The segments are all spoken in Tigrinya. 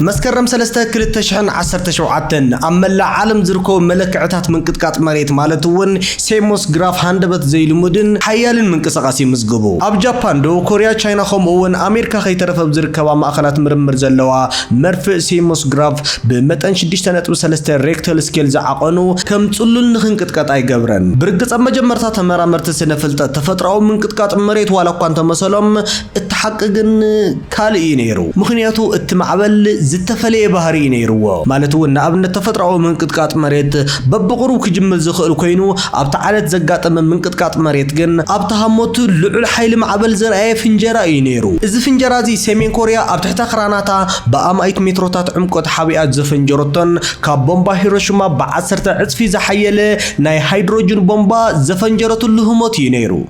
مسكرم سلسته كلتا شحن 17 أملا عالم زركو ملكعتات من قطقاط مريت مالتون سيموس غراف هاندبت زي المدن حيال من قسقاسي مزغبو اب جابان دو كوريا تشاينا خمون امريكا خيترف بزركبا ماخلات مرمر زلوا مرف سيموس غراف بمتن 6.3 ريكتال سكيل زعقنو كم صلل نخنقطقاط ايغبرن برغص مجمرتا تمرامرت سنفلت تفطراو من قطقاط مريت والا كانت مسلم اتحققن كالي نيرو مخنياتو اتمعبل زتفلي بهاري نيرو مالتو ان ابن تفطراو من قطقاط مريت ببقرو كجمل زخل كوينو اب تعالت زقاطم من قطقاط مريت جن اب تهموت لعل حيل معبل زرعي فنجرا ينيرو از فنجرا زي سيمين كوريا اب تحت خراناتا بامايت متروتات عمقت حبيات زفنجرتن كاب بومبا هيروشيما ب10 عصفي زحيله ناي هيدروجين بومبا زفنجرت لهموت ينيرو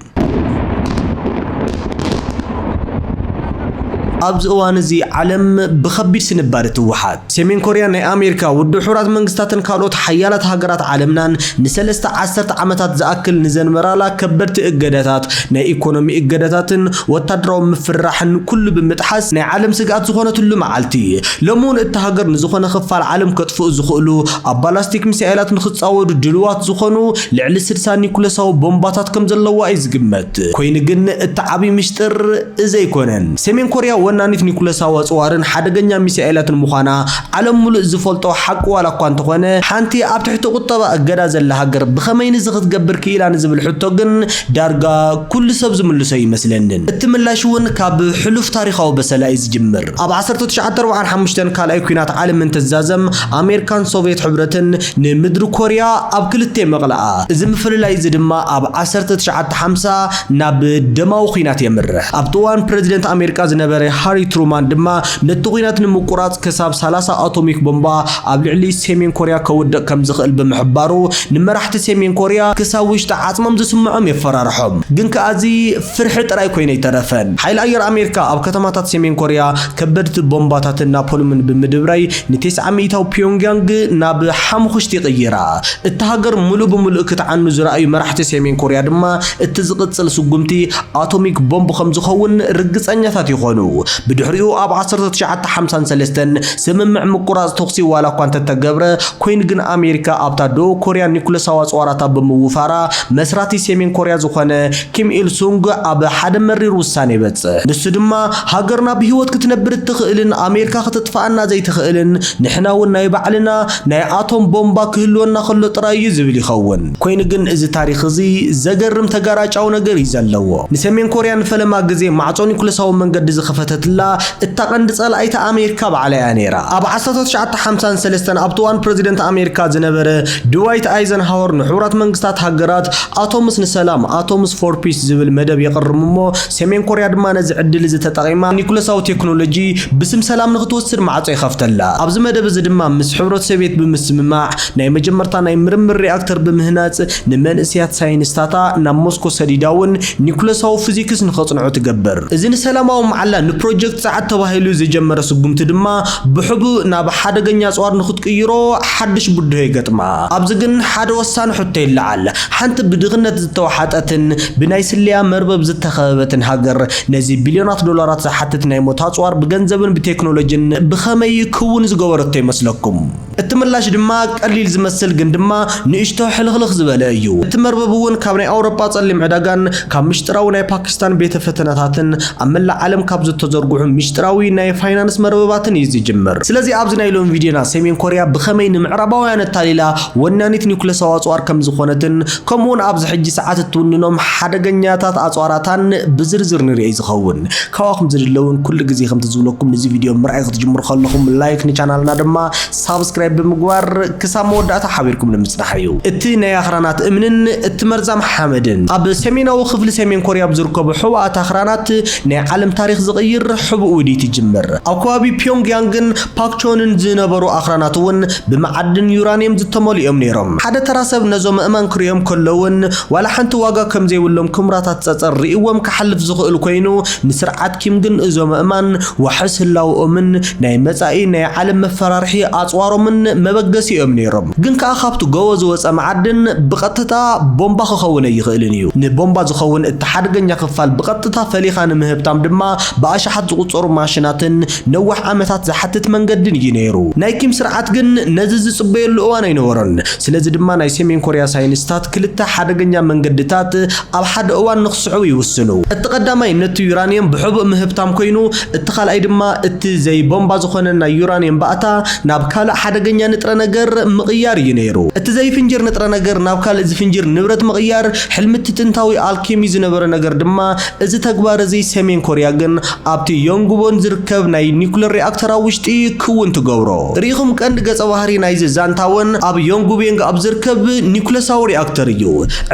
أبز أوانزي علم بخبير سنبارة وحد سيمين كوريا ناي أمريكا ودو حورات منغستاتن كالوت حيالات هاقرات عالمنان نسلست 10 عمتات زاكل نزن مرالا كبرت إقاداتات ناي إيكونومي إقاداتاتن وتدرو مفرحن كل بمتحس ناي عالم سقات زخونة اللو معالتي لمون اتهاقر نزخونة خفال عالم كتفو زخولو أبالاستيك مسائلات نخصاود دلوات زخونو لعل سرسان نيكولاساو بومباتات كمزلوا إزقمت كوين قن التعابي مشتر إزاي كونن سيمين كوريا ونانيت نيكولاس واصوارن حدغنيا ميسائلات المخانا علم ملء زفلطو حق ولا كنت خونه حنتي اب تحت قطبه اغدا زل هاجر بخمين زخت تقبر كيلان زبل حتو جن دارغا كل سب زملسو يمسلندن اتملاشون كاب حلف تاريخاو بسلا يجمر اب 1945 كالاي كينات عالم من تزازم امريكان سوفيت حبرتن نمدر كوريا اب كلتي مقلعه زم فللاي زدما اب 1950 ناب دماو خينات يمر اب طوان بريزيدنت امريكا زنبره هاري ترومان دما نتوغينات نمقراط كساب 30 اتوميك بومبا ابلعلي سيمين كوريا كودق كم زخل بمحبارو نمرحت سيمين كوريا كساويش تعاصمم زسمعهم يفرارحهم جن كازي فرح طراي كويني ترفن حيل اير امريكا اب كتماتات سيمين كوريا كبدت بومباتات نابول من بمدبراي نتيس عميتاو بيونغيانغ ناب حمخشتي قيرا التهاجر ملو بملو كتعنو زراي مرحت سيمين كوريا دما اتزقصل سغمتي اتوميك بومب خمزخون رغصنياتات يخونو بدحريو اب 1953 سممع مقراص توكسي والا كانت تغبره كوين جن امريكا ابتا دو كوريا نيكولاس واصوراتا بموفارا مسراتي سيمين كوريا زخونه كيم إل سونغ اب حد مرير وساني بص نسو دما هاجرنا بهيوت كتنبر تخيلن امريكا كتطفانا زي تخيلن نحنا وناي بعلنا ناي اتوم بومبا كهلونا خلو طراي زبل يخون كوين جن از تاريخ زي زغرم تغاراچاو نغير يزلو نسمين كوريا نفلما غزي معصو نيكولاساو منغد زخفتت لا التقند صلايت امريكا بعلى انيرا اب 1953 ابطوان بريزيدنت امريكا زنبره دوايت ايزنهاور نحورات منغستات هاجرات اتومس نسلام اتومس فور بيس زبل مدب يقرممو سيمين كوريا دما نز عدل ز تطقيما نيكولاساو تكنولوجي بسم سلام نختوسر معصو يخفتلا ابز مدب ز دما مس حبرت سبيت بمسممع ناي مجمرتا ناي مرمر رياكتور بمهناص نمنسيات ساينستاتا نا موسكو سديداون نيكولاساو فيزيكس نخصنعو تجبر اذن سلاماو معلا بروجكت ساعات تباهيلو زي جمر سقمت دما بحبو ناب حدغنيا صوار نخطقيرو حدش بده يغطما ابزغن حد وسان حتى يلعل حنت بدغنت زتوحاتن بناي سليا مربب زتخببتن هاجر نزي بليونات دولارات حتت ناي موتا صوار بغنزبن بتكنولوجين بخمي كون زغورت يمسلكم التملاش دما قليل زمسل جن دما نيشتو حلخلخ زبله ايو التمرببون كابني اوروبا صليم عداغان كمشتراو ناي باكستان بيت فتناتاتن املا عالم كابز تزرغو مشتراوي ناي فاينانس مربباتن يزي جمر سلازي ابزنا يلون فيديونا سيمين كوريا بخمين معرباوያን التاليلا ونانيت نيكولاس واصوار كم زخونتن كمون ابز حجي ساعات توننوم حدغنياتات اصواراتان بزرزر نري زخون كواخم زدلون كل غزي خم تزولكم نزي فيديو مرعي تجمر خلكم لايك ني چانالنا دما سبسكرايب بمغوار كسام وداتا حبيركم نمصنحيو اتي ناي اخرانات امنن اتمرزا محمدن اب سيميناو خفل سيمين كوريا بزركب حوات اخرانات ناي عالم تاريخ زغير حب ودي تجمر اكوابي بيونغيانغن باكچونن زنبرو اخراناتون بمعدن يورانيوم زتموليوم نيرم حدا تراسب نزوم امان كريوم كلون ولا حنت واغا كم زيولم كمراتات تصريوم كحلف زخل كوينو نسرعات كيمغن ازوم امان وحس هلاو امن ناي مصاي ناي عالم مفرارحي اصوارو من መበገሲኦም ነይሮም ግን ከኣ ካብቱ ጎወ ዝወፀ መዓድን ብቐጥታ ቦምባ ክኸውን ይኽእልን እዩ ንቦምባ ዝኸውን እቲ ሓደገኛ ክፋል ብቐጥታ ፈሊኻ ንምህብታም ድማ ብኣሽሓት ዝቁፀሩ ማሽናትን ነዋሕ ዓመታት ዝሓትት መንገድን እዩ ነይሩ ናይ ኪም ስርዓት ግን ነዚ ዝጽበየሉ እዋን ኣይነበሮን ስለዚ ድማ ናይ ሰሜን ኮርያ ሳይንስታት ክልተ ሓደገኛ መንገድታት ኣብ ሓደ እዋን ንኽስዑ ይውስኑ እቲ ቀዳማይ ነቲ ዩራኒየም ብሕቡእ ምህብታም ኮይኑ እቲ ካልኣይ ድማ እቲ ዘይ ቦምባ ዝኾነ ናይ ዩራኒየም ባእታ ናብ ካልእ ሓደገኛ ንጥረ ነገር ምቕያር እዩ ነይሩ እቲ ዘይፍንጅር ንጥረ ነገር ናብ ካልእ ዝፍንጅር ንብረት ምቕያር ሕልምቲ ጥንታዊ አልኬሚ ዝነበረ ነገር ድማ እዚ ተግባር እዚ ሰሜን ኮርያ ግን ኣብቲ ዮንግቦን ዝርከብ ናይ ኒኩለር ሪአክተር ውሽጢ ክውን ትገብሮ ሪኹም ቀንዲ ገጸ ባህሪ ናይ ዝዛንታውን ኣብ ዮንግቦን ኣብ ዝርከብ ኒኩለሳዊ ሪአክተር እዩ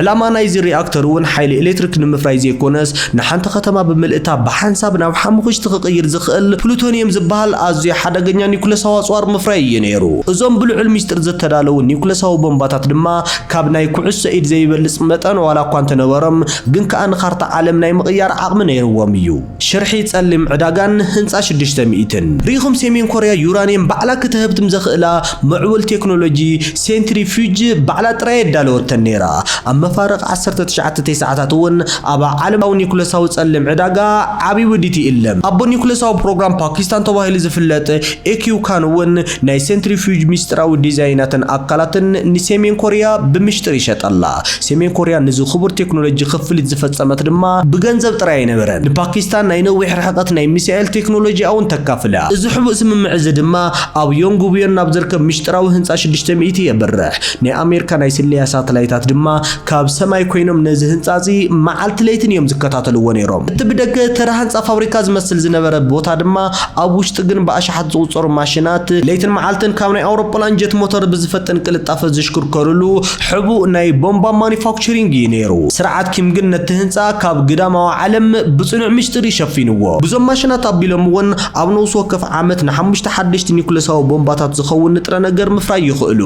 ዕላማ ናይ ዚ ሪአክተር እውን ሓይሊ ኤሌክትሪክ ንምፍራይ ዘይኮነስ ንሓንቲ ከተማ ብምልእታ ብሓንሳብ ናብ ሓሙሽተ ክቅይር ዝኽእል ፕሉቶኒየም ዝበሃል ኣዝዩ ሓደገኛ ኒኩለሳዊ ኣጽዋር ምፍራይ እዩ ነይሩ እዞም ብልዑል ሚስጥር ዝተዳለዉ ኒኩለሳዊ ቦምባታት ድማ ካብ ናይ ኩዕሶ ኢድ ዘይበልጽ መጠን ዋላ እኳ እንተነበሮም ግን ከኣ ንኻርታ ዓለም ናይ ምቕያር ዓቕሚ ነይርዎም እዩ ሽርሒ ጸሊም ዕዳጋን ህንጻ 600 ሪኹም ሰሜን ኮርያ ዩራኒየም ባዕላ ክትህብትም ዘኽእላ ምዕቡል ቴክኖሎጂ ሴንትሪፊዩጅ ባዕላ ጥራይ ዳለወተን ነይራ ኣብ መፋረቕ 19 ሰዓታት እውን ኣብ ዓለማዊ ኒኩለሳዊ ጸሊም ዕዳጋ ዓቢ ውዲት ይእለም ኣብ ኒኩለሳዊ ፕሮግራም ፓኪስታን ተባሂሉ ዝፍለጥ ኤኪው ካን እውን ናይ ሴንትሪፊዩጅ ሚስጥራዊ ዲዛይናትን ኣካላትን ንሰሜን ኮርያ ብምሽጥር ይሸጠላ ሰሜን ኮርያ ንዚ ክቡር ቴክኖሎጂ ክፍሊት ዝፈጸመት ድማ ብገንዘብ ጥራይ አይነበረን ንፓኪስታን ናይ ነዊሕ ርሕቀት ናይ ሚሳኤል ቴክኖሎጂ እውን ተካፍላ እዚ ሕቡእ ስምምዕ እዚ ድማ ኣብ ዮንግቦን ናብ ዝርከብ ምሽጥራዊ ህንጻ 600 የብርሕ ናይ ኣሜሪካ ናይ ስለያ ሳተላይታት ድማ ካብ ሰማይ ኮይኖም ነዚ ህንጻ እዚ መዓልቲ ለይትን እዮም ዝከታተልዎ ነይሮም እቲ ብደገ ተራ ህንጻ ፋብሪካ ዝመስል ዝነበረ ቦታ ድማ ኣብ ውሽጢ ግን ብኣሽሓት ዝቁፀሩ ማሽናት ለይትን መዓልትን ካብ ናይ ኣውሮፕላን ጀት ሞተር ብዝፈጥን ቅልጣፈ ዝሽክርከሩሉ ሕቡእ ናይ ቦምባ ማኒፋክቸሪንግ እዩ ነይሩ ስርዓት ኪም ግን ነቲ ህንጻ ካብ ግዳማዊ ዓለም ብጽኑዕ ምስጢር ይሸፊንዎ ብዙም ማሽናት ኣቢሎም እውን ኣብ ነውስ ወከፍ ዓመት ንሓሙሽተ ሓደሽቲ ኒኩለሳዊ ቦምባታት ዝኸውን ንጥረ ነገር ምፍራይ ይኽእሉ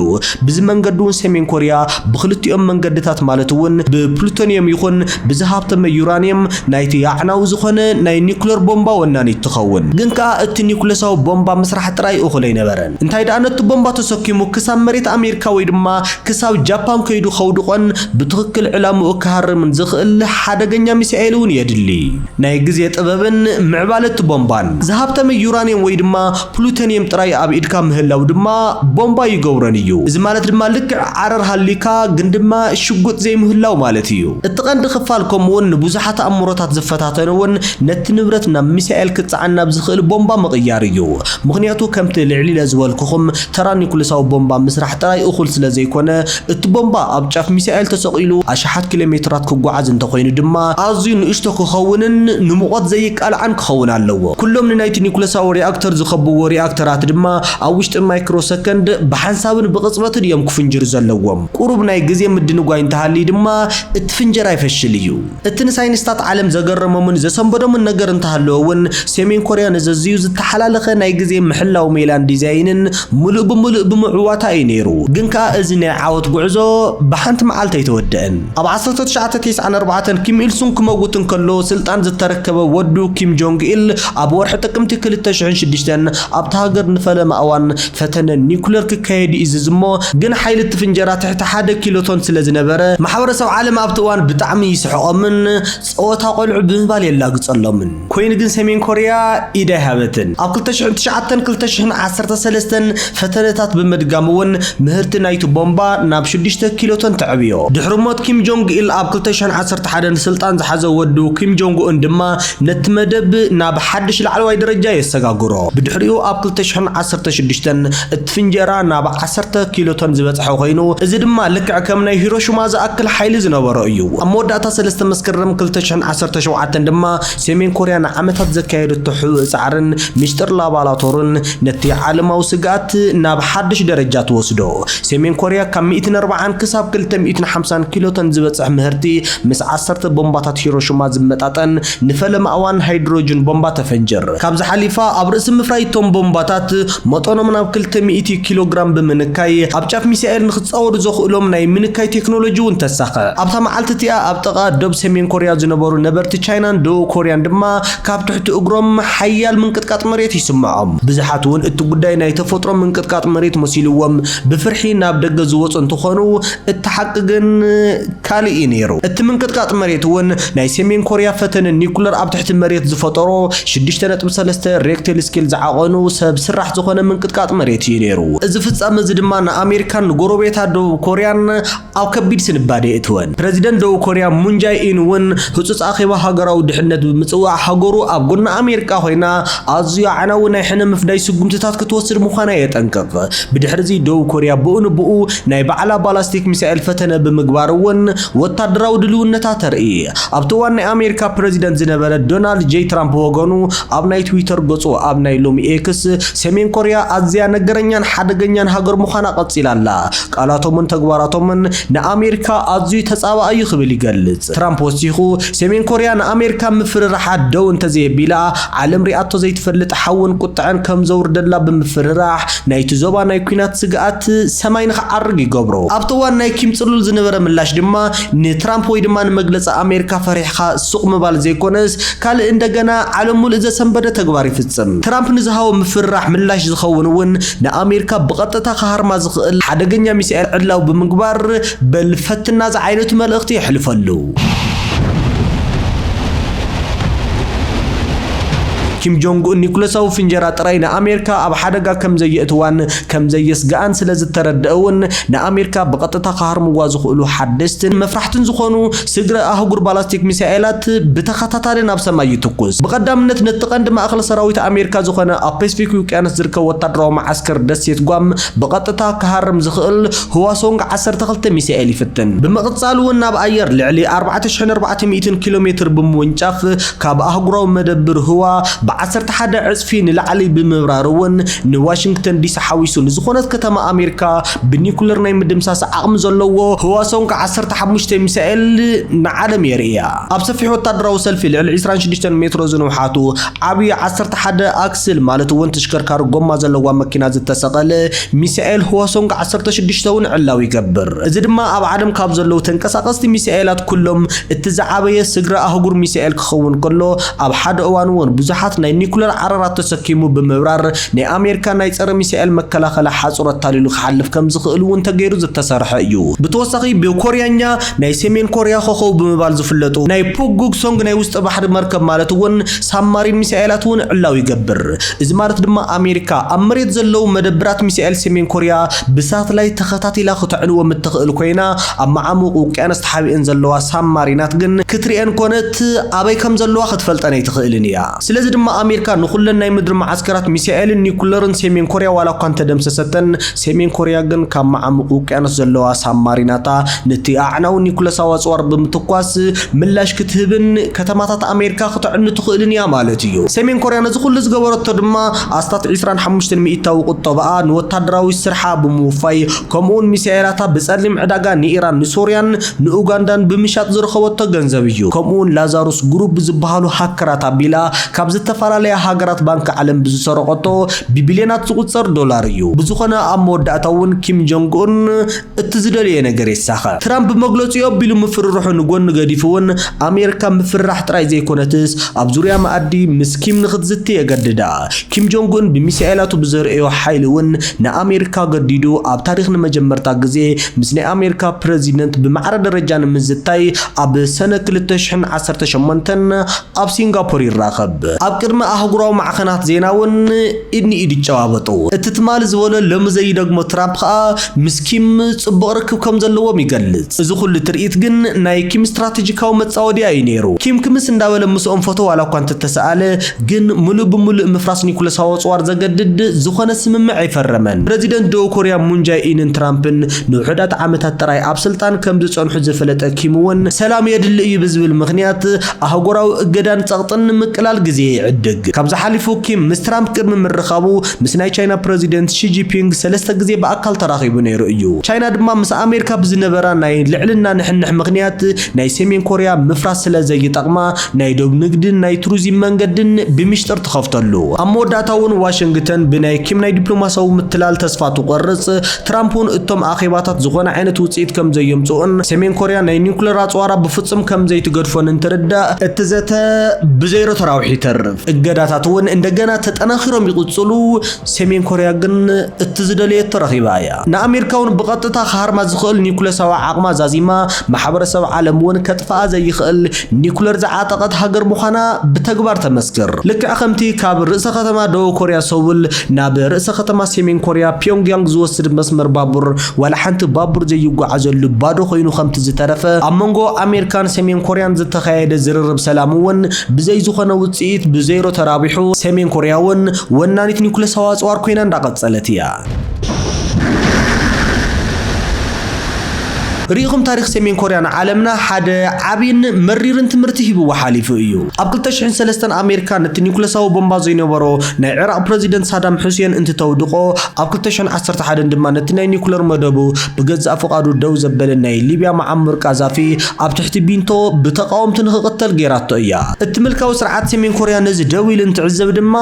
ብዚ መንገዲ እውን ሰሜን ኮርያ ብክልቲኦም መንገድታት ማለት እውን ብፕሉቶኒየም ይኹን ብዝሃብተመ ዩራኒየም ናይቲ ያዕናዊ ዝኾነ ናይ ኒኩለር ቦምባ ወናኒ ትኸውን ግን ከኣ እቲ ኒኩለሳዊ ቦምባ ምስራሕ ጥራይ እኹል ኣይነበረን እንታይ ደኣ ነቲ ቦምባ ተሰኪሙ ክሳብ መሬት ኣሜሪካ ወይ ድማ ክሳብ ጃፓን ከይዱ ኸውድቆን ብትክክል ዕላምኡ ክሃርምን ዝኽእል ሓደገኛ ሚሳኤል እውን የድሊ ናይ ግዜ ጥበብን ምዕባለት ቦምባን ዝሃብተመ ዩራኒየም ወይ ድማ ፕሉቶኒየም ጥራይ ኣብ ኢድካ ምህላው ድማ ቦምባ ይገብረን እዩ እዚ ማለት ድማ ልክዕ ዓረር ሃሊካ ግን ድማ ሽጉጥ ዘይምህላው ማለት እዩ እቲ ቀንዲ ክፋል ከምኡውን ንብዙሓት ኣእምሮታት ዝፈታተነውን ነቲ ንብረት ናብ ሚሳኤል ክፀዓና ብዝኽእል ቦምባ ምቕያር እዩ ምክንያቱ ከምቲ ልዕሊ ዝበልኩኹም ተራ ኒኩለሳዊ ቦምባ ምስራሕ ጥራይ እኹል ስለ ዘይኮነ እቲ ቦምባ ኣብ ጫፍ ሚሳኤል ተሰቂሉ ኣሽሓት ኪሎሜትራት ክጓዓዝ እንተኮይኑ ድማ ኣዝዩ ንእሽቶ ክኸውንን ንሙቐት ዘይቃልዓን ክኸውን ኣለዎ ኩሎም ንናይቲ ኒኩለሳዊ ሪአክተር ዝኸብዎ ሪአክተራት ድማ ኣብ ውሽጢ ማይክሮ ሰከንድ ብሓንሳብን ብቕጽበትን እዮም ክፍንጅሩ ዘለዎም ቁሩብ ናይ ግዜ ምድንጓይ እንተሃሊ ድማ እቲ ፍንጀራ ይፈሽል እዩ እቲ ንሳይንስታት ዓለም ዘገረሞምን ዘሰንበዶምን ነገር እንተሃለውን ሰሜን ኮርያ ነዘዝዩ ዝተሓላለኸ ናይ ግዜ ምሕላው ሜላን ዲዛይንን ሙሉእ ብምዕዋታ እዩ ነይሩ ግን ከኣ እዚ ናይ ዓወት ጉዕዞ ብሓንቲ መዓልቲ ኣይተወድአን ኣብ 1994 ኪም ኢልሱንግ ክመውት እንከሎ ስልጣን ዝተረከበ ወዱ ኪም ጆንግ ኢል ኣብ ወርሒ ጥቅምቲ 2006 ኣብታ ሃገር ንፈለመ እዋን ፈተነ ኒኩለር ክካየድ እዩ ዝዝሞ ግን ሓይሊ እቲ ፍንጀራ ትሕቲ 1 ኪሎቶን ስለ ዝነበረ ማሕበረሰብ ዓለም ኣብቲ እዋን ብጣዕሚ ይስሕቆምን ፀወታ ቆልዑ ብምባል የላግፀሎምን ኮይኑ ግን ሰሜን ኮርያ ኢዳ ሃበትን ኣብ 2009-2013 ፈተነታት ብምድጋም እውን ምህርቲ ናይቲ ቦምባ ናብ 6 ኪሎቶን ተዕብዮ ድሕሪ ሞት ኪም ጆንግ ኢል ኣብ 2011 ስልጣን ዝሓዘ ወዱ ኪም ጆንግ ኡን ድማ ነቲ መደብ ናብ ሓድሽ ላዕለዋይ ደረጃ የሰጋግሮ ብድሕሪኡ ኣብ 2016 እቲ ፍንጀራ ናብ 10 ኪሎቶን ዝበፅሐ ኮይኑ እዚ ድማ ልክዕ ከም ናይ ሂሮሺማ ዝኣክል ሓይሊ ዝነበሮ እዩ ኣብ መወዳእታ 3 መስከረም 2017 ድማ ሰሜን ኮርያ ንዓመታት ዘካየደቶ ሕቡእ ጻዕርን ምስጢር ላቦራቶርን ነቲ ዓለማዊ ስጋት ናብ ሓድሽ ደረጃ ትወስዶ ሰሜን ኮርያ ካብ 140 ክሳብ 250 ኪሎቶን ዝበፅሕ ምህርቲ ምስ 10 ቦምባታት ሂሮሺማ ዝመጣጠን ንፈለመ እዋን ሃይድሮጅን ቦምባ ተፈንጀር ካብ ዝሓሊፋ ኣብ ርእሲ ምፍራይቶም ቦምባታት መጠኖም ናብ 200 ኪሎግራም ብምንካይ ኣብ ጫፍ ሚሳኤል ንኽጻወሩ ዘኽእሎም ናይ ምንካይ ቴክኖሎጂ እውን ተሳኸ ኣብታ መዓልቲ እቲኣ ኣብ ጥቓ ደቡብ ሰሜን ኮርያ ዝነበሩ ነበርቲ ቻይናን ደቡብ ኮርያን ድማ ካብ ትሕቲ እግሮም ሓያል ምንቅጥቃጥ መሬት ይስምዖም ብዙሓት እውን እቲ ጉዳይ ናይ ተፈጥሮ ምንቅጥቃጥ ምንቅጥቃጥ መሬት መሲልዎም ብፍርሒ ናብ ደገ ዝወጹ እንትኾኑ እተሐቅግን ካልኢ ነይሩ እቲ ምንቅጥቃጥ መሬት እውን ናይ ሰሜን ኮርያ ፈተነ ኒኩለር ኣብ ትሕቲ መሬት ዝፈጠሮ 6.3 ሬክተር ስኬል ዝዓቐኑ ሰብ ስራሕ ዝኾነ ምንቅጥቃጥ መሬት እዩ ነይሩ እዚ ፍጻመ እዚ ድማ ንኣሜሪካን ጎረቤታት ደቡብ ኮርያን ኣብ ከቢድ ስንባዴ እትወን ፕሬዚደንት ደቡብ ኮርያ ሙን ጃይ ኢን እውን ህጹጽ ኣኼባ ሃገራዊ ድሕነት ብምጽዋዕ ሃገሩ ኣብ ጎና ኣሜሪካ ኮይና ኣዝዩ ዓናዊ ናይ ሕነ ምፍዳይ ስጉምትታት ክትወስድ ምዃና የጠንቅቕ ብድሕሪዚ ደቡብ ኮርያ ብኡንብኡ ናይ በዓላ ባላስቲክ ሚሳኤል ፈተነ ብምግባር እውን ወታደራዊ ድልውነታ ተርኢ ኣብቲ እዋን ናይ ኣሜሪካ ፕሬዚደንት ዝነበረ ዶናልድ ጄ ትራምፕ ወገኑ ኣብ ናይ ትዊተር ገጹ ኣብ ናይ ሎሚ ኤክስ ሰሜን ኮርያ ኣዝያ ነገረኛን ሓደገኛን ሃገር ምዃና ቀጺላላ ቃላቶምን ተግባራቶምን ንኣሜሪካ ኣዝዩ ተጻባኣዩ ክብል ይገልጽ ትራምፕ ወሲኹ ሰሜን ኮርያ ንኣሜሪካ ምፍርራሓት ደው እንተዘየቢላ ዓለም ሪኣቶ ዘይትፈልጥ ሓውን ቁጥዕን ከም ዘውርደላ ብምፍርራሕ ናይቲ ዞባ ናይ ኩናት ስግኣት ሰማይ ንኽዓርግ ይገብሮ ኣብቲ እዋን ናይ ኪም ጽሉል ዝነበረ ምላሽ ድማ ንትራምፕ ወይ ድማ ንመግለጺ ኣሜሪካ ፈሪሕኻ ሱቕ ምባል ዘይኮነስ ካልእ እንደገና ዓለም ሙሉእ ዘሰንበደ ተግባር ይፍጽም ትራምፕ ንዝሃቦ ምፍርራሕ ምላሽ ዝኸውን እውን ንኣሜሪካ ብቐጥታ ክሃርማ ዝኽእል ሓደገኛ ሚሳኤል ዕላው ብምግባር በልፈትና ዝዓይነቱ መልእኽቲ ይሕልፈሉ ኪም ጆንግ ኡን ኒኩለሳዊ ፍንጀራ ጥራይ ንኣሜሪካ ኣብ ሓደጋ ከም ዘየእትዋን ከም ዘየስግኣን ስለ ዝተረድአውን ንኣሜሪካ ብቐጥታ ክሃርምዋ ዝኽእሉ ሓደስትን መፍራሕትን ዝኾኑ ስግረ ኣህጉር ባላስቲክ ሚሳኤላት ብተኸታታሊ ናብ ሰማይ ይትኩስ ብቐዳምነት ነቲ ቀንዲ ማእኸል ሰራዊት ኣሜሪካ ዝኾነ ኣብ ፓሲፊክ ውቅያኖስ ዝርከብ ወታደራዊ ማዓስከር ደሴት ጓም ብቐጥታ ክሃርም ዝኽእል ህዋሶንግ 12 ሚሳኤል ይፍትን ብምቕጻል እውን ናብ ኣየር ልዕሊ 4400 ኪሎ ሜትር ብምውንጫፍ ካብ ኣህጉራዊ መደብር ህዋ ب11 ዕጽፊ ንላዕሊ ብምብራርውን ንዋሽንግተን ዲሲ ሓዊሱ ንዝኾነት ከተማ ኣሜሪካ ብኒኩለር ናይ ምድምሳስ ዓቕሚ ዘለዎ ህዋሶንግ 15 ሚሳኤል ንዓለም የርእያ ኣብ ሰፊሕ ወታደራዊ ሰልፊ ልዕሊ 26 ሜትሮ ዝንውሓቱ ዓብዪ 11 ኣክስል ማለት እውን ተሽከርካሪ ጎማ ዘለዋ መኪና ዝተሰቐለ ሚሳኤል ህዋሶንግ 16 እውን ዕላው ይገብር እዚ ድማ ኣብ ዓለም ካብ ዘለዉ ተንቀሳቐስቲ ሚሳኤላት ኩሎም እቲ ዝዓበየ ስግረ ኣህጉር ሚሳኤል ክኸውን ከሎ ኣብ ሓደ እዋን እውን ብዙሓት ናይ ኒኩለር ዓራራት ተሰኪሙ ብምብራር ናይ ኣሜሪካ ናይ ጸረ ሚሳኤል መከላኸሊ ሓጹረት ታሊሉ ክሓልፍ ከም ዝኽእል እውን ተገይሩ ዝተሰርሐ እዩ ብተወሳኺ ብኮርያኛ ናይ ሰሜን ኮርያ ኮኸብ ብምባል ዝፍለጡ ናይ ፑጉግ ሶንግ ናይ ውሽጢ ባሕሪ መርከብ ማለት እውን ሳብማሪን ሚሳኤላት እውን ዕላው ይገብር እዚ ማለት ድማ ኣሜሪካ ኣብ መሬት ዘለዉ መደብራት ሚሳኤል ሰሜን ኮርያ ብሳተላይት ተኸታቲላ ክትዕንዎም እትኽእል ኮይና ኣብ ማዓሙቕ ውቅያኖስ ተሓቢአን ዘለዋ ሳብማሪናት ግን ክትሪአን ኮነት ኣበይ ከም ዘለዋ ክትፈልጠን ኣይትኽእልን እያ ስለዚ ድማ ኣሜሪካ ንኹለን ናይ ምድሪ ማዓስከራት ሚሳኤልን ኒኩለርን ሰሜን ኮርያ ዋላ እኳ እንተደምሰሰተን ሰሜን ኮርያ ግን ካብ ማዓሙቕ ውቅያኖስ ዘለዋ ሳብማሪናታ ነቲ ኣዕናዊ ኒኩለሳዊ ኣጽዋር ብምትኳስ ምላሽ ክትህብን ከተማታት ኣሜሪካ ክትዕኑ ትኽእልን እያ ማለት እዩ ሰሜን ኮርያ ነዚ ኩሉ ዝገበረቶ ድማ ኣስታት 25 ሚእታዊ ቁጠባኣ ንወታደራዊ ስርሓ ብምውፋይ ከምኡውን ሚሳኤላታ ብጸሊም ዕዳጋ ንኢራን ንሶርያን ንኡጋንዳን ብምሻጥ ዝረኸበቶ ገንዘብ እዩ ከምኡውን ላዛሩስ ግሩፕ ዝበሃሉ ሃከራት ኣቢላ ካብ ዝተፈላለያ ሃገራት ባንክ ዓለም ብዝሰረቐቶ ብቢልዮናት ዝቁጸር ዶላር እዩ ብዝኾነ ኣብ መወዳእታ እውን ኪም ጆንግ ኡን እቲ ዝደልየ ነገር ይሳኸ ትራምፕ መግለፂኡ ኣቢሉ ምፍርርሑ ንጎኒ ገዲፉ እውን ኣሜሪካ ምፍራሕ ጥራይ ዘይኮነትስ ኣብ ዙርያ መኣዲ ምስ ኪም ንኽትዝቲ የገድዳ ኪም ጆንግ ኡን ብሚሳኤላቱ ብዘርእዮ ሓይሊ እውን ንኣሜሪካ ገዲዱ ኣብ ታሪክ ንመጀመርታ ግዜ ምስ ናይ ኣሜሪካ ፕሬዚደንት ብማዕረ ደረጃ ንምዝታይ ኣብ ሰነ 2018 ኣብ ሲንጋፖር ይራኸብ ኣብ ቅድመ ኣህጉራዊ ማዕኸናት ዜና እውን ኢድኒ ኢድ ይጨዋበጡ እቲ ትማል ዝበሎ ሎሚ ዘይደግሞ ትራምፕ ከዓ ምስ ኪም ጽቡቕ ርክብ ከም ዘለዎም ይገልጽ እዚ ኩሉ ትርኢት ግን ናይ ኪም ስትራቴጂካዊ መጻወድያ እዩ ነይሩ ኪም ክምስ እንዳበለ ምስኦም ፎቶ ዋላ እኳ እንተተሰኣለ ግን ሙሉእ ብምሉእ ምፍራስ ኒኩለሳዊ ኣጽዋር ዘገድድ ዝኾነ ስምምዕ ኣይፈረመን ፕሬዚደንት ደቡብ ኮርያ ሙን ጃይ ኢንን ትራምፕን ንውሕዳት ዓመታት ጥራይ ኣብ ስልጣን ከም ዝጸንሑ ዝፈለጠ ኪም እውን ሰላም የድሊ እዩ ብዝብል ምኽንያት ኣህጉራዊ እገዳን ጸቕጥን ምቅላል ግዜ ይዕድግ ካብዚ ሓሊፉ ኪም ምስ ትራምፕ ቅድሚ ምርኻቡ ምስ ናይ ቻይና ፕሬዚደንት ሺ ጂንፒንግ ሰለስተ ግዜ በኣካል ተራኺቡ ነይሩ እዩ ቻይና ድማ ምስ ኣሜሪካ ብዝነበራ ናይ ልዕልና ንሕንሕ ምኽንያት ናይ ሰሜን ኮርያ ምፍራስ ስለ ዘይጠቕማ ናይ ዶብ ንግድን ናይ ቱሪዝም መንገድን ብምሽጥር ትኸፍተሉ ኣብ መወዳእታ እውን ዋሽንግተን ብናይ ኪም ናይ ዲፕሎማሲያዊ ምትላል ተስፋ ትቆርጽ ትራምፕ እውን እቶም ኣኼባታት ዝኾነ ዓይነት ውፅኢት ከም ዘየምጽኡን ሰሜን ኮርያ ናይ ኒኩለር ኣጽዋራ ብፍጹም ከም ዘይትገድፎን እንትርዳእ እቲ ዘተ ብዘይሮ ተራውሒ ይተርፍ እገዳታቱን እንደገና ተጠናክሮም ይቅጽሉ ሰሜን ኮሪያ ግን እትዝደለየት ተረኺባያ ንኣሜሪካውን ብቐጥታ ካርማ ዝኽእል ኒኩለሳዊ ዓቕማ ዛዚማ ማሕበረሰብ ዓለም ውን ከጥፋኣ ዘይኽእል ኒኩለር ዝዓጠቐት ሃገር ምዃና ብተግባር ተመስክር ልክዕ ከምቲ ካብ ርእሰ ከተማ ደቡብ ኮሪያ ሰውል ናብ ርእሰ ከተማ ሰሜን ኮሪያ ፒዮንግያንግ ዝወስድ መስመር ባቡር ወላ ሓንቲ ባቡር ዘይጓዓዘሉ ባዶ ኮይኑ ከምቲ ዝተረፈ ኣብ መንጎ ኣሜሪካን ሰሜን ኮሪያን ዝተኻየደ ዝርርብ ሰላም ውን ብዘይ ዝኾነ ውጽኢት ብዘይሮ ተራቢሑ ሰሜን ኮሪያ ውን ወናኒት ኒኩለሳዊ ኣጽዋር ኮይና እንዳቀጸለት እያ ريخم تاريخ سمين كوريا عالمنا حدا عبين مريرن تمرتي هبو حالف እዩ ኣብ 2003 ኣሜሪካ ነቲ ኒኩለሳዊ ቦምባ ዘይነበሮ ናይ ኢራቅ ፕሬዚደንት ሳዳም ሁሴን እንትተውድቆ ኣብ 2011 ድማ ነቲ ናይ ኒኩለር መደቡ ብገዛእ ፈቃዱ ደው ዘበለ ናይ ሊብያ መዓምር ቃዛፊ ኣብ ትሕቲ ቢንቶ ብተቃውምቲ ንኽቅተል ገይራቶ እያ እቲ ምልካዊ ስርዓት ሰሜን ኮሪያ ነዚ ደው ኢሉ እንትዕዘብ ድማ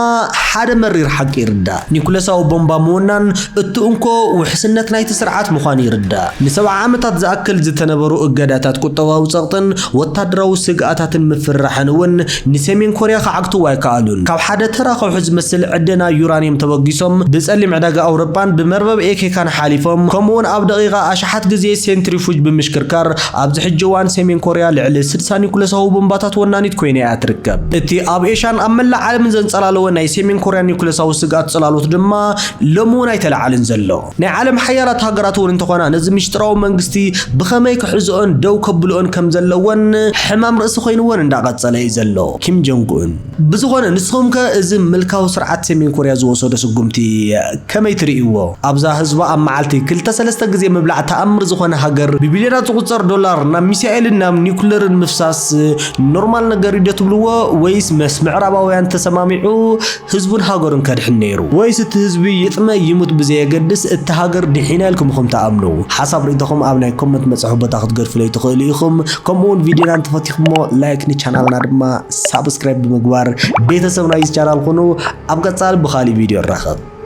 ሓደ መሪር ሓቂ ይርዳ ኒኩለሳዊ ቦምባ ምውናን እቲ እንኮ ውሕስነት ናይቲ ስርዓት ምዃኑ ይርዳ ን7 ዓመታት أكل زتنبرو إجادات كتوا وسقطن وتدرو سجاتات مفرحن ون نسمين كوريا خعقتوا ويكالون كاب حدا ترى خحز مثل عندنا يورانيوم توجسهم بسألم عداجة أوروبان بمربب إيك كان حالفهم كمون أب دقيقة أشحت جزية سنتريفوج بمشكركر أبزح الجوان سمين كوريا لعلى سرساني كل سهو بمباتات ونانيت كويني أتركب إتي أب إيشان أملا عالم زن صلالو ناي سمين كوريا نيكول سهو سجات صلالو تجمع لمون أي تلعلن زلو نعلم حيالات هجراتون انتقانا نزم يشتراو منجستي بخماي كحزون دو كبلون كم زلون حمام رأس خوينون انداقات صلاي زلو كيم جونغ أون بزغون نسخهم كازم ملكاو سرعات سمين كوريا زوصو دسو قمتي كما يتريقوا أبزا هزوا أم معالتي كل تسلستا قزي مبلع تأمر زخون هاجر ببليونات غصر دولار نام ميسائل نام نيوكلر المفساس نورمال نقريدة تبلوا ويس مسمع راباويان تسمامعو هزبون هاجرون كادح النيرو ويس التهزبي يتما يموت بزي قدس التهاجر دحينا لكم خم تأمنوا حسب ريدكم أبناء كومنت مسحوبة تاخد قرف لي تخيليكم كمون فيديو انت فتيخمو لايك ني channelنا دما سبسكرايب بمغبار بيتسب نايس channel خونو ابقى تصال بخالي فيديو الرخط